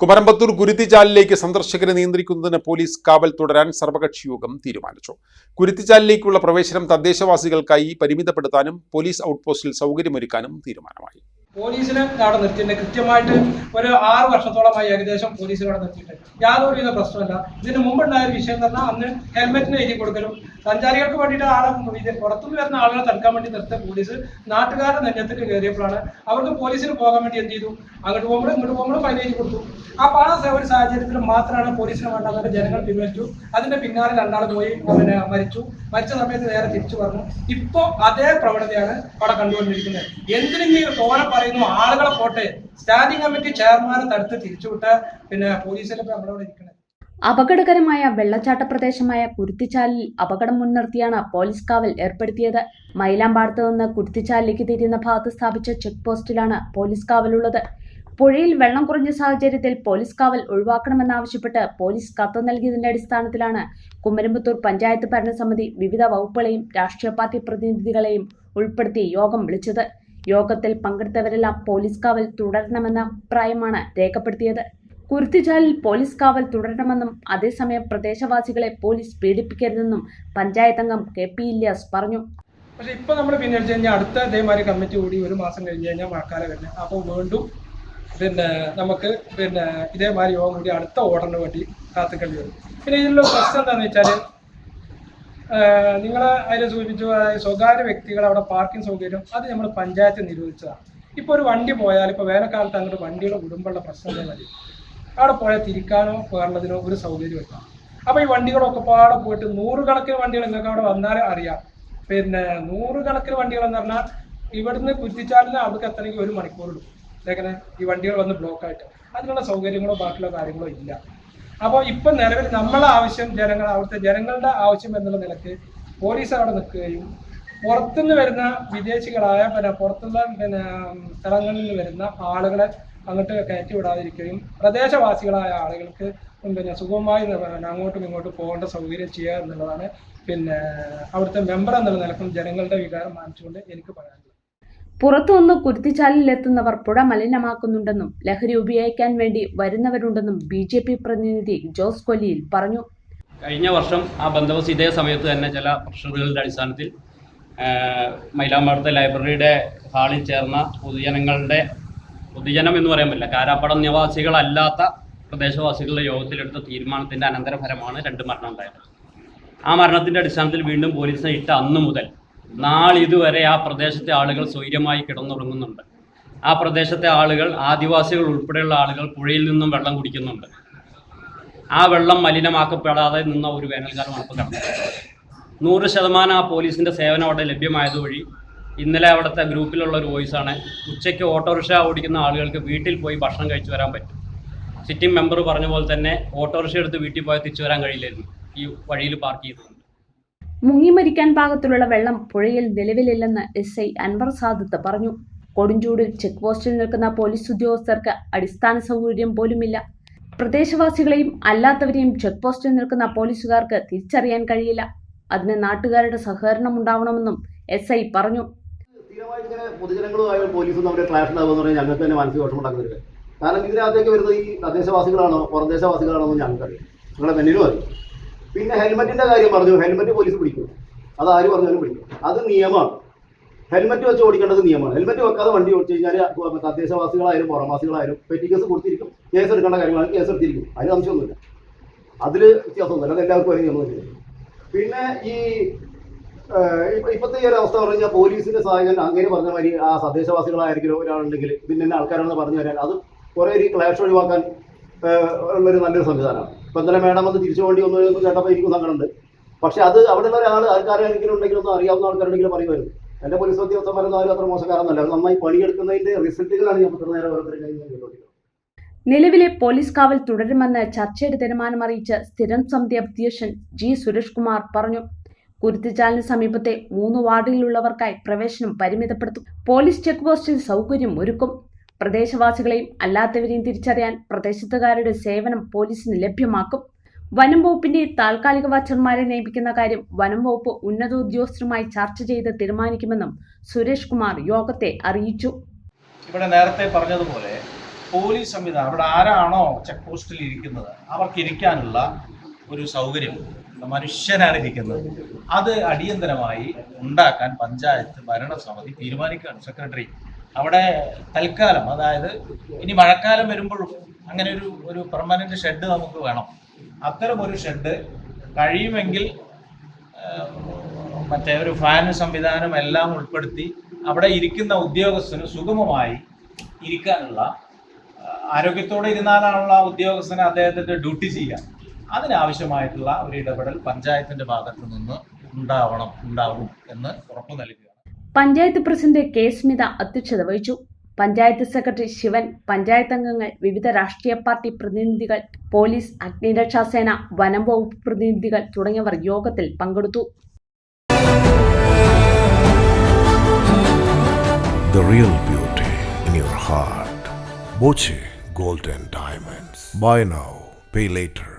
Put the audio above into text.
കുമരമ്പത്തൂർ കുരുത്തിച്ചാലിലേക്ക് സന്ദർശകരെ നിയന്ത്രിക്കുന്നതിന് പോലീസ് കാവൽ തുടരാൻ സർവകക്ഷി യോഗം തീരുമാനിച്ചു. കുരുത്തിച്ചാലിലേക്കുള്ള പ്രവേശനം തദ്ദേശവാസികൾക്കായി പരിമിതപ്പെടുത്താനും പോലീസ് ഔട്ട്പോസ്റ്റിൽ സൗകര്യമൊരുക്കാനും തീരുമാനമായി. പോലീസിനെ അവിടെ നിർത്തിയിട്ട് കൃത്യമായിട്ട് ഒരു 6 വർഷത്തോളമായി ഏകദേശം പോലീസിനെ അവിടെ നിർത്തിയിട്ട് യാതൊരുവിധ പ്രശ്നമല്ല. ഇതിന് മുമ്പുണ്ടായ ഒരു വിഷയം തന്നെ അന്ന് ഹെൽമെറ്റിന് എഴുതി കൊടുക്കലും സഞ്ചാരികൾക്ക് വേണ്ടിയിട്ട് ആളെ പുറത്തുനിന്ന് വരുന്ന ആളുകളെ തടുക്കാൻ വേണ്ടി നിർത്തിയ പോലീസ് നാട്ടുകാരുടെ നെഞ്ഞത്തിൽ കയറിയപ്പോഴാണ് അവർക്ക് പോലീസിന് പോകാൻ വേണ്ടി എന്ത് ചെയ്തു, അങ്ങോട്ട് പോകുമ്പോൾ ഫൈൻ എഴുതി കൊടുത്തു. അപ്പോൾ ആ ഒരു സാഹചര്യത്തിൽ മാത്രമാണ് പോലീസിന് വേണ്ടവരെ ജനങ്ങൾ പിൻവലിച്ചു. അതിന്റെ പിന്നാലെ 2 ആൾ പോയി മരിച്ച സമയത്ത് നേരെ തിരിച്ചു പറഞ്ഞു. ഇപ്പോൾ അതേ പ്രവണതയാണ് അവിടെ കണ്ടുകൊണ്ടിരിക്കുന്നത്. എന്തിനെങ്കിലും തോനെ പറയുന്നു ആളുകളെ പോട്ടെ, സ്റ്റാൻഡിംഗ് കമ്മിറ്റി ചെയർമാനെ തടുത്ത് തിരിച്ചുവിട്ട പോലീസിലെ നമ്മളവിടെ ഇരിക്കുന്നത്. അപകടകരമായ വെള്ളച്ചാട്ട പ്രദേശമായ കുരുത്തിച്ചാലിൽ അപകടം മുൻനിർത്തിയാണ് പോലീസ് കാവൽ ഏർപ്പെടുത്തിയത്. മൈലാമ്പാടത്ത് നിന്ന് കുരുത്തിച്ചാലിലേക്ക് തിരിയുന്ന ഭാഗത്ത് സ്ഥാപിച്ച ചെക്ക് പോസ്റ്റിലാണ് പോലീസ് കാവലുള്ളത്. പുഴയിൽ വെള്ളം കുറഞ്ഞ സാഹചര്യത്തിൽ പോലീസ് കാവൽ ഒഴിവാക്കണമെന്നാവശ്യപ്പെട്ട് പോലീസ് കത്ത് നൽകിയതിന്റെ അടിസ്ഥാനത്തിലാണ് കുമരമ്പത്തൂർ പഞ്ചായത്ത് ഭരണസമിതി വിവിധ വകുപ്പുകളെയും രാഷ്ട്രീയ പാർട്ടി പ്രതിനിധികളെയും ഉൾപ്പെടുത്തി യോഗം വിളിച്ചത്. യോഗത്തിൽ പങ്കെടുത്തവരെല്ലാം പോലീസ് കാവൽ തുടരണമെന്ന അഭിപ്രായമാണ് രേഖപ്പെടുത്തിയത്. കുരുത്തിച്ചാലിൽ പോലീസ് കാവൽ തുടരണമെന്നും അതേസമയം പ്രദേശവാസികളെ പോലീസ് പീഡിപ്പിക്കരുതെന്നും പഞ്ചായത്ത് അംഗം KP ഇല്യാസ് പറഞ്ഞു. പക്ഷെ ഇപ്പൊ നമ്മൾ പിന്നീട് കഴിഞ്ഞാൽ അടുത്ത ഇതേമാതിരി കമ്മിറ്റി കൂടി 1 മാസം കഴിഞ്ഞ് കഴിഞ്ഞാൽ മഴക്കാലം വരുന്നത്. അപ്പോൾ വീണ്ടും നമുക്ക് ഇതേമാതിരി യോഗം കൂടി അടുത്ത ഓർഡറിന് വേണ്ടി കാത്തുക്കേണ്ടി വരും. പിന്നെ ഇതിലുള്ള പ്രശ്നം എന്താണെന്ന് വെച്ചാൽ നിങ്ങൾ അതിനെ സൂചിപ്പിച്ചു, സ്വകാര്യ വ്യക്തികൾ അവിടെ പാർക്കിംഗ് സൗകര്യം അത് നമ്മൾ പഞ്ചായത്ത് നിരോധിച്ചതാണ്. ഇപ്പോൾ ഒരു വണ്ടി പോയാൽ ഇപ്പോൾ വേനൽക്കാലത്ത് അങ്ങോട്ട് വണ്ടികൾ വിടുമ്പോഴുള്ള പ്രശ്നം മതി, അവിടെ പോയാൽ തിരിക്കാനോ കയറുന്നതിനോ ഒരു സൗകര്യമില്ല. അപ്പോൾ ഈ വണ്ടികളൊക്കെ പാടെ പോയിട്ട് 100 കണക്കിന് വണ്ടികൾ നിങ്ങൾക്ക് അവിടെ വന്നാൽ അറിയാം. 100 കണക്കിന് വണ്ടികൾ എന്ന് പറഞ്ഞാൽ ഇവിടുന്ന് കുറ്റിച്ചാലിന് അവിടേക്ക് എത്തണമെങ്കിൽ 1 മണിക്കൂറിടും. ഇതേങ്ങനെ ഈ വണ്ടികൾ വന്ന് ബ്ലോക്കായിട്ട് അതിനുള്ള സൗകര്യങ്ങളോ ബാക്കിയുള്ള കാര്യങ്ങളോ ഇല്ല. അപ്പോൾ ഇപ്പം നിലവിൽ നമ്മളെ ആവശ്യം അവിടുത്തെ ജനങ്ങളുടെ ആവശ്യം എന്നുള്ള നിലക്ക് പോലീസ് അവിടെ നിൽക്കുകയും പുറത്തുനിന്ന് വരുന്ന വിദേശികളായ പുറത്തുള്ള സ്ഥലങ്ങളിൽ നിന്ന് വരുന്ന ആളുകളെ അങ്ങോട്ട് കയറ്റി വിടാതിരിക്കുകയും പ്രദേശവാസികളായ ആളുകൾക്ക് സുഗമമായി അങ്ങോട്ടും ഇങ്ങോട്ടും പോകേണ്ട സൗകര്യം ചെയ്യുക എന്നുള്ളതാണ് അവിടുത്തെ മെമ്പർ എന്നുള്ള നിലക്കും ജനങ്ങളുടെ വികാരം മാനിച്ചുകൊണ്ട് എനിക്ക് പറയാനുള്ളത്. പുറത്തുനിന്ന് കുരുത്തിച്ചാലിലെത്തുന്നവർ പുഴ മലിനമാക്കുന്നുണ്ടെന്നും ലഹരി ഉപയോഗിക്കാൻ വേണ്ടി വരുന്നവരുണ്ടെന്നും BJP പ്രതിനിധി ജോസ് കൊല്ലിയിൽ പറഞ്ഞു. കഴിഞ്ഞ വർഷം ആ ബന്ദോബസ്ത് ഇതേ സമയത്ത് തന്നെ ചില പ്രഷറുകളുടെ അടിസ്ഥാനത്തിൽ മൈലാമ്പാടത്തെ ലൈബ്രറിയുടെ ഹാളിൽ ചേർന്ന പൊതുജനം എന്ന് പറയാൻ പറ്റില്ല, കാരാപ്പടം നിവാസികളല്ലാത്ത പ്രദേശവാസികളുടെ യോഗത്തിലെടുത്ത തീരുമാനത്തിൻ്റെ അനന്തരഫലമാണ് 2 മരണം ഉണ്ടായത്. ആ മരണത്തിൻ്റെ അടിസ്ഥാനത്തിൽ വീണ്ടും പോലീസിനെ ഇട്ട അന്നു മുതൽ നാളിതുവരെ ആ പ്രദേശത്തെ ആളുകൾ സ്വൈര്യമായി കിടന്നുറങ്ങുന്നുണ്ട്. ആ പ്രദേശത്തെ ആളുകൾ, ആദിവാസികൾ ഉൾപ്പെടെയുള്ള ആളുകൾ പുഴയിൽ നിന്നും വെള്ളം കുടിക്കുന്നുണ്ട്. ആ വെള്ളം മലിനമാക്കപ്പെടാതെ നിന്ന ഒരു വേനൽക്കാലമാണ് ഇപ്പോൾ കടന്നത്. 100% ആ പോലീസിൻ്റെ സേവനം അവിടെ ലഭ്യമായതുവഴി ഇന്നലെ അവിടുത്തെ ഗ്രൂപ്പിലുള്ള ഒരു വോയിസാണ്, ഉച്ചയ്ക്ക് ഓട്ടോറിക്ഷ ഓടിക്കുന്ന ആളുകൾക്ക് വീട്ടിൽ പോയി ഭക്ഷണം കഴിച്ചു വരാൻ പറ്റും. സിറ്റിംഗ് മെമ്പർ പറഞ്ഞ പോലെ തന്നെ ഓട്ടോറിക്ഷ എടുത്ത് വീട്ടിൽ പോയാൽ തിരിച്ചു വരാൻ കഴിയില്ലായിരുന്നു, ഈ വഴിയിൽ പാർക്ക് ചെയ്തിട്ടുണ്ട്. മുങ്ങിമരിക്കാൻ പാകത്തിലുള്ള വെള്ളം പുഴയിൽ നിലവിലില്ലെന്ന് SI അൻവർ സാദത്ത് പറഞ്ഞു. കൊടുംചൂടിൽ ചെക്ക് പോസ്റ്റിൽ നിൽക്കുന്ന പോലീസ് ഉദ്യോഗസ്ഥർക്ക് അടിസ്ഥാന സൗകര്യം പോലുമില്ല. പ്രദേശവാസികളെയും അല്ലാത്തവരെയും ചെക്ക് പോസ്റ്റിൽ നിൽക്കുന്ന പോലീസുകാർക്ക് തിരിച്ചറിയാൻ കഴിയില്ല. അതിന് നാട്ടുകാരുടെ സഹകരണം ഉണ്ടാവണമെന്നും SI പറഞ്ഞു. പൊതുജനങ്ങളുമായി പോലീസും നമ്മുടെ ക്ലാഷ് ഉണ്ടാകുമെന്ന് പറഞ്ഞാൽ ഞങ്ങൾക്ക് തന്നെ മാനസിക ദോഷം ഉണ്ടാക്കുന്നില്ല. കാരണം ഇതിനകത്തേക്ക് വരുന്നത് ഈ തദ്ദേശവാസികളാണോ പുറദേശവാസികളാണോ എന്ന് ഞങ്ങൾക്കറിയാം, നിങ്ങളെ മെന്നിലും അറിയാം. പിന്നെ ഹെൽമെറ്റിൻ്റെ കാര്യം പറഞ്ഞു, ഹെൽമെറ്റ് പോലീസ് പിടിക്കും, അത് ആര് പറഞ്ഞാലും പിടിക്കും, അത് നിയമമാണ്. ഹെൽമെറ്റ് വെച്ച് ഓടിക്കേണ്ടത് നിയമമാണ്. ഹെൽമെറ്റ് വെക്കാതെ വണ്ടി ഓടിച്ചു കഴിഞ്ഞാൽ തദ്ദേശവാസികളായാലും പുറവാസികളായാലും പെറ്റി കേസ് കൊടുത്തിരിക്കും, കേസ് എടുക്കേണ്ട കാര്യങ്ങളാണ് കേസ് എടുത്തിരിക്കും, അതിന് സംശയമൊന്നുമില്ല, അതിൽ വ്യത്യാസമൊന്നുമില്ല, അത് എല്ലാവർക്കും ഒരു നിയമമൊന്നുമില്ല. പിന്നെ ഇപ്പോഴത്തെ ഈ ഒരു അവസ്ഥ പറഞ്ഞു കഴിഞ്ഞാൽ പോലീസിന്റെ സഹായം അങ്ങനെ പറഞ്ഞ മാതിരി ആ തദ്ദേശവാസികളായിരിക്കും ഒരാളുണ്ടെങ്കിൽ പിന്നെ ആൾക്കാരാണെന്ന് പറഞ്ഞു തരാൻ അത് കുറേ ഒരു ക്ലാഷ് ഒഴിവാക്കാൻ ഉള്ളൊരു നല്ലൊരു സംവിധാനമാണ്. ഇപ്പം ഇന്നലെ മേഡം വന്ന് തിരിച്ചു വേണ്ടി ഒന്നും കേട്ടപ്പോൾ എനിക്കും സങ്കടമുണ്ട്. പക്ഷെ അത് അവിടെയുള്ള ആൾക്കാരെങ്കിലും ഉണ്ടെങ്കിലും ഒന്ന് അറിയാവുന്ന ആൾക്കാരുണ്ടെങ്കിലും പറയുമായിരുന്നു. എൻ്റെ പോലീസ് ഉദ്യോഗസ്ഥന്മാരൊന്നും ആരും അത്ര മോശക്കാരൊന്നുമല്ല, അത് നന്നായി പണിയെടുക്കുന്നതിന്റെ റിസൾട്ടുകളാണ് ഞാൻ ഇത്ര നേരം ഓരോരുത്തരും കഴിഞ്ഞ്. നിലവിലെ പോലീസ് കാവൽ തുടരുമെന്ന് ചർച്ചയുടെ തീരുമാനമറിയിച്ച് സ്ഥിരം സമിതി അധ്യക്ഷൻ G സുരേഷ് കുമാർ പറഞ്ഞു. കുരുത്തിച്ചാലിന് സമീപത്തെ 3 വാർഡിലുള്ളവർക്കായി പ്രവേശനം പരിമിതപ്പെടുത്തും. പോലീസ് ചെക്ക് പോസ്റ്റിൽ സൗകര്യം ഒരുക്കും. പ്രദേശവാസികളെയും അല്ലാത്തവരെയും തിരിച്ചറിയാൻ പ്രദേശത്തുകാരുടെ സേവനം പോലീസിന് ലഭ്യമാക്കും. വനം വകുപ്പിന്റെ താൽക്കാലിക വാച്ചർമാരെ നിയമിക്കുന്ന കാര്യം വനം വകുപ്പ് ഉന്നത ഉദ്യോഗസ്ഥരുമായി ചർച്ച ചെയ്ത് തീരുമാനിക്കുമെന്നും സുരേഷ് കുമാർ യോഗത്തെ അറിയിച്ചു. ഇവിടെ നേരത്തെ പറഞ്ഞതുപോലെ പോലീസ് സംവിധാനം അവിടെ ആരാണോ ചെക്ക് പോസ്റ്റിൽ ഇരിക്കുന്നത് അവർക്ക് ഇരിക്കാനുള്ള ഒരു സൗകര്യം, മനുഷ്യനാണ് ഇരിക്കുന്നത്, അത് അടിയന്തരമായി ഉണ്ടാക്കാൻ പഞ്ചായത്ത് ഭരണസമിതി തീരുമാനിക്കുകയാണ്. സെക്രട്ടറി അവിടെ തൽക്കാലം, അതായത് ഇനി മഴക്കാലം വരുമ്പോഴും അങ്ങനെ ഒരു പെർമനന്റ് ഷെഡ് നമുക്ക് വേണം. അത്തരം ഒരു ഷെഡ് കഴിയുമെങ്കിൽ മറ്റേ ഒരു ഫാൻ സംവിധാനം എല്ലാം ഉൾപ്പെടുത്തി അവിടെ ഇരിക്കുന്ന ഉദ്യോഗസ്ഥന് സുഗമമായി ഇരിക്കാനുള്ള, ആരോഗ്യത്തോടെ ഇരുന്നാലാണുള്ള ഉദ്യോഗസ്ഥന് അദ്ദേഹത്തിൻ്റെ ഡ്യൂട്ടി ചെയ്യാം. അതിനാവശ്യമായിട്ടുള്ള ഒരു ഇടപെടൽ പഞ്ചായത്തിന്റെ ഭാഗത്തു നിന്ന് ഉണ്ടാവും എന്ന് ഉറപ്പു നൽകുകയാണ്. പഞ്ചായത്ത് പ്രസിഡന്റ് കെ സ്മിത അധ്യക്ഷത വഹിച്ചു. പഞ്ചായത്ത് സെക്രട്ടറി ശിവൻ, പഞ്ചായത്ത് അംഗങ്ങൾ, വിവിധ രാഷ്ട്രീയ പാർട്ടി പ്രതിനിധികൾ, പോലീസ്, അഗ്നിരക്ഷാസേന, വനം വകുപ്പ് പ്രതിനിധികൾ തുടങ്ങിയവർ യോഗത്തിൽ പങ്കെടുത്തു. The real beauty in your heart. Boche Gold and Diamonds. Buy now, pay later.